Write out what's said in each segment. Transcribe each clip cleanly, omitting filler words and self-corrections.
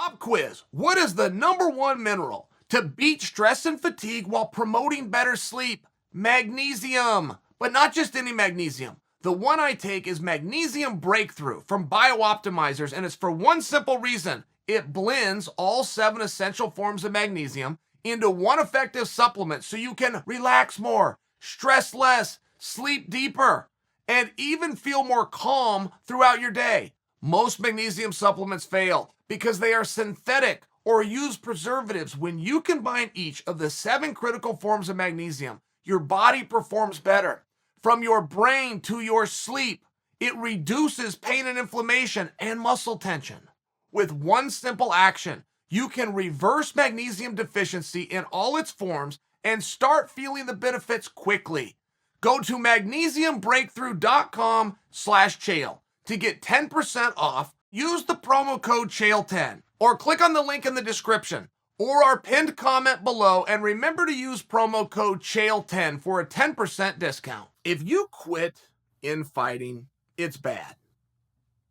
Pop quiz. What is the number one mineral to beat stress and fatigue while promoting better sleep? Magnesium. But not just any magnesium. The one I take is Magnesium Breakthrough from BioOptimizers, and it's for one simple reason. It blends all 7 essential forms of magnesium into one effective supplement so you can relax more, stress less, sleep deeper, and even feel more calm throughout your day. Most magnesium supplements fail because they are synthetic or use preservatives. When you combine each of the 7 critical forms of magnesium, your body performs better. From your brain to your sleep, it reduces pain and inflammation and muscle tension. With one simple action, you can reverse magnesium deficiency in all its forms and start feeling the benefits quickly. Go to magnesiumbreakthrough.com/Chael to get 10% off. Use the promo code Chael10 or click on the link in the description or our pinned comment below, and remember to use promo code Chael10 for a 10% discount. If you quit in fighting, it's bad.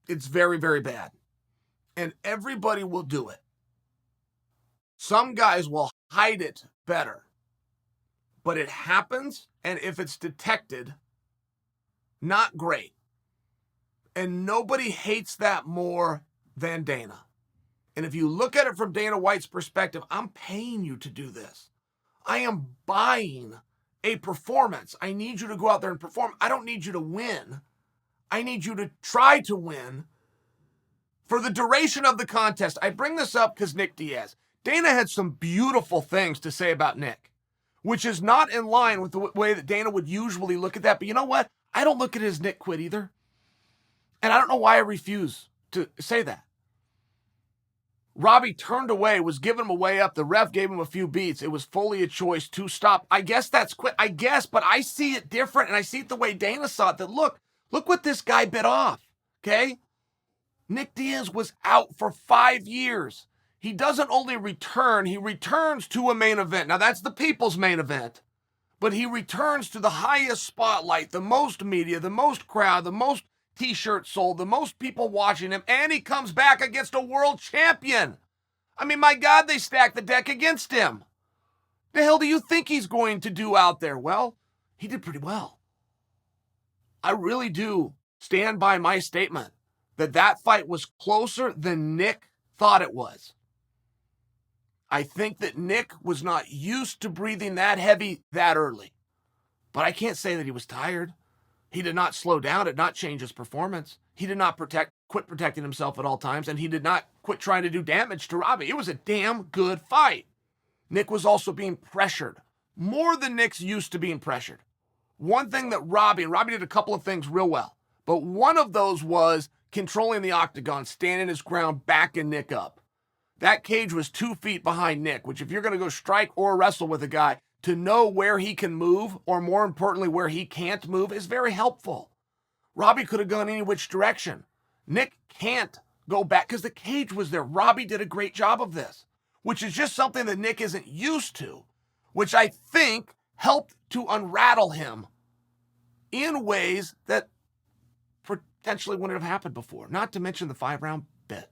It's very, very bad. And everybody will do it. Some guys will hide it better. But it happens, and if it's detected, not great. And nobody hates that more than Dana. And if you look at it from Dana White's perspective, I'm paying you to do this. I am buying a performance. I need you to go out there and perform. I don't need you to win. I need you to try to win for the duration of the contest. I bring this up because Nick Diaz. Dana had some beautiful things to say about Nick, which is not in line with the way that Dana would usually look at that. But you know what? I don't look at it as Nick quit either. And I don't know why I refuse to say that. Robbie turned away, was giving him a way up. The ref gave him a few beats. It was fully a choice to stop. I guess that's quit. I guess, but I see it different, and I see it the way Dana saw it, that look what this guy bit off, okay? Nick Diaz was out for 5 years. He doesn't only return, he returns to a main event. Now, that's the people's main event. But he returns to the highest spotlight, the most media, the most crowd, the most T-shirts sold, the most people watching him, and he comes back against a world champion. I mean, my God, they stacked the deck against him. The hell do you think he's going to do out there? Well, he did pretty well. I really do stand by my statement that that fight was closer than Nick thought it was. I think that Nick was not used to breathing that heavy that early. But I can't say that he was tired. He did not slow down, did not change his performance. He did not quit protecting himself at all times, and he did not quit trying to do damage to Robbie. It was a damn good fight. Nick was also being pressured, more than Nick's used to being pressured. One thing that Robbie did a couple of things real well, but one of those was controlling the octagon, standing his ground, backing Nick up. That cage was 2 feet behind Nick, which if you're going to go strike or wrestle with a guy, to know where he can move, or more importantly, where he can't move, is very helpful. Robbie could have gone any which direction. Nick can't go back because the cage was there. Robbie did a great job of this, which is just something that Nick isn't used to, which I think helped to unrattle him in ways that potentially wouldn't have happened before, not to mention the 5-round bit.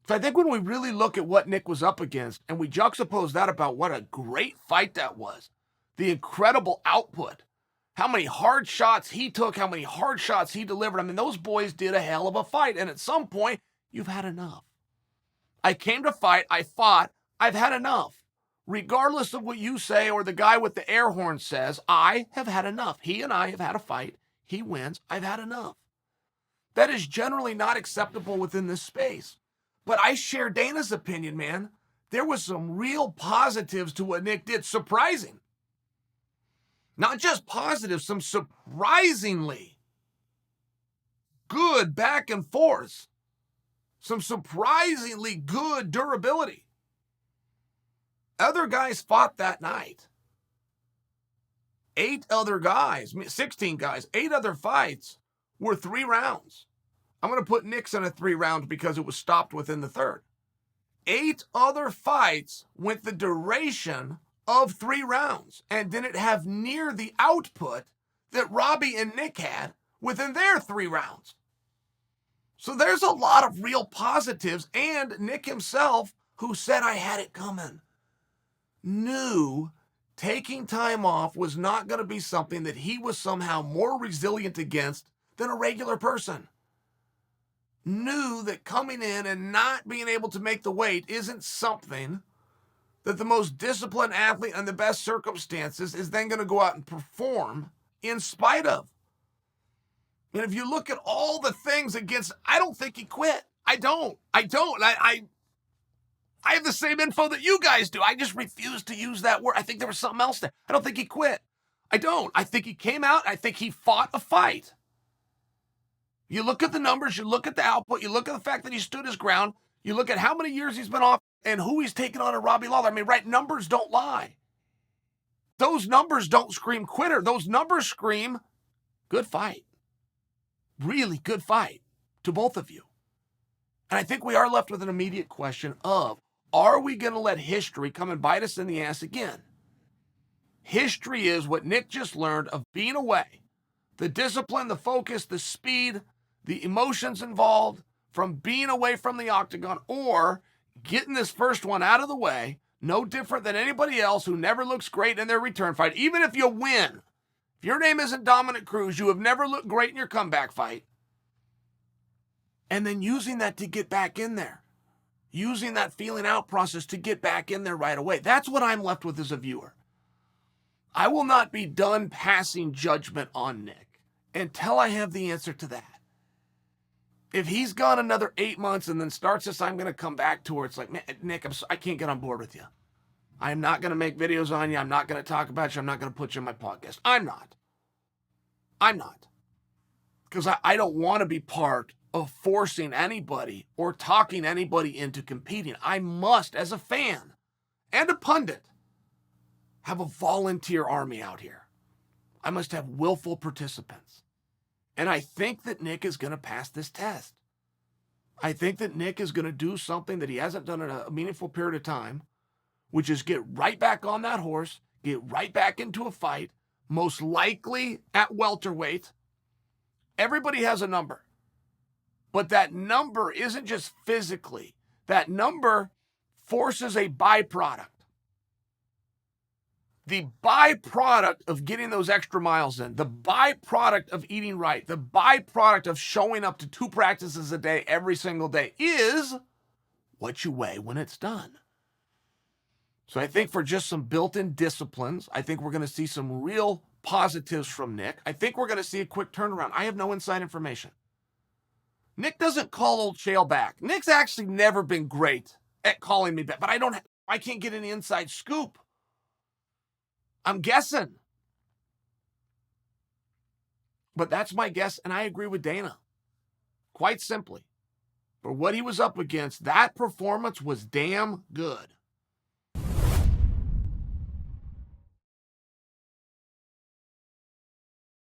So I think when we really look at what Nick was up against and we juxtapose that about what a great fight that was, the incredible output, how many hard shots he took, how many hard shots he delivered. I mean, those boys did a hell of a fight. And at some point, you've had enough. I came to fight. I fought. I've had enough. Regardless of what you say or the guy with the air horn says, I have had enough. He and I have had a fight. He wins. I've had enough. That is generally not acceptable within this space. But I share Dana's opinion, man. There was some real positives to what Nick did. Surprising. Not just positive, some surprisingly good back and forth. Some surprisingly good durability. Other guys fought that night. 8 other guys, 16 guys, 8 other fights were 3 rounds. I'm going to put Nick's in a 3-round because it was stopped within the 3rd. 8 other fights went the duration of 3 rounds and didn't have near the output that Robbie and Nick had within their 3 rounds. So there's a lot of real positives. And Nick himself, who said I had it coming, knew taking time off was not going to be something that he was somehow more resilient against than a regular person. Knew that coming in and not being able to make the weight isn't something that the most disciplined athlete in the best circumstances is then going to go out and perform in spite of. And if you look at all the things against, I don't think he quit. I don't. I have the same info that you guys do. I just refuse to use that word. I think there was something else there. I don't think he quit. I don't. I think he came out. I think he fought a fight. You look at the numbers, you look at the output, you look at the fact that he stood his ground, you look at how many years he's been off and who he's taken on in Robbie Lawler. I mean, right, numbers don't lie. Those numbers don't scream quitter. Those numbers scream good fight. Really good fight to both of you. And I think we are left with an immediate question of, are we going to let history come and bite us in the ass again? History is what Nick just learned of being away. The discipline, the focus, the speed, the emotions involved from being away from the octagon, or getting this first one out of the way, no different than anybody else who never looks great in their return fight. Even if you win, if your name isn't Dominic Cruz, you have never looked great in your comeback fight. And then using that to get back in there. Using that feeling out process to get back in there right away. That's what I'm left with as a viewer. I will not be done passing judgment on Nick until I have the answer to that. If he's gone another 8 months and then starts this, I'm going to come back to her. It's like, man, Nick, I can't get on board with you. I'm not going to make videos on you. I'm not going to talk about you. I'm not going to put you in my podcast. I'm not. Because I don't want to be part of forcing anybody or talking anybody into competing. I must, as a fan and a pundit, have a volunteer army out here. I must have willful participants. And I think that Nick is going to pass this test. I think that Nick is going to do something that he hasn't done in a meaningful period of time, which is get right back on that horse, get right back into a fight, most likely at welterweight. Everybody has a number. But that number isn't just physically. That number forces a byproduct. The byproduct of getting those extra miles in, the byproduct of eating right, the byproduct of showing up to 2 practices a day every single day is what you weigh when it's done. So I think for just some built-in disciplines, I think we're going to see some real positives from Nick. I think we're going to see a quick turnaround. I have no inside information. Nick doesn't call old Chael back. Nick's actually never been great at calling me back, but I can't get any inside scoop. I'm guessing. But that's my guess, and I agree with Dana. Quite simply. For what he was up against, that performance was damn good.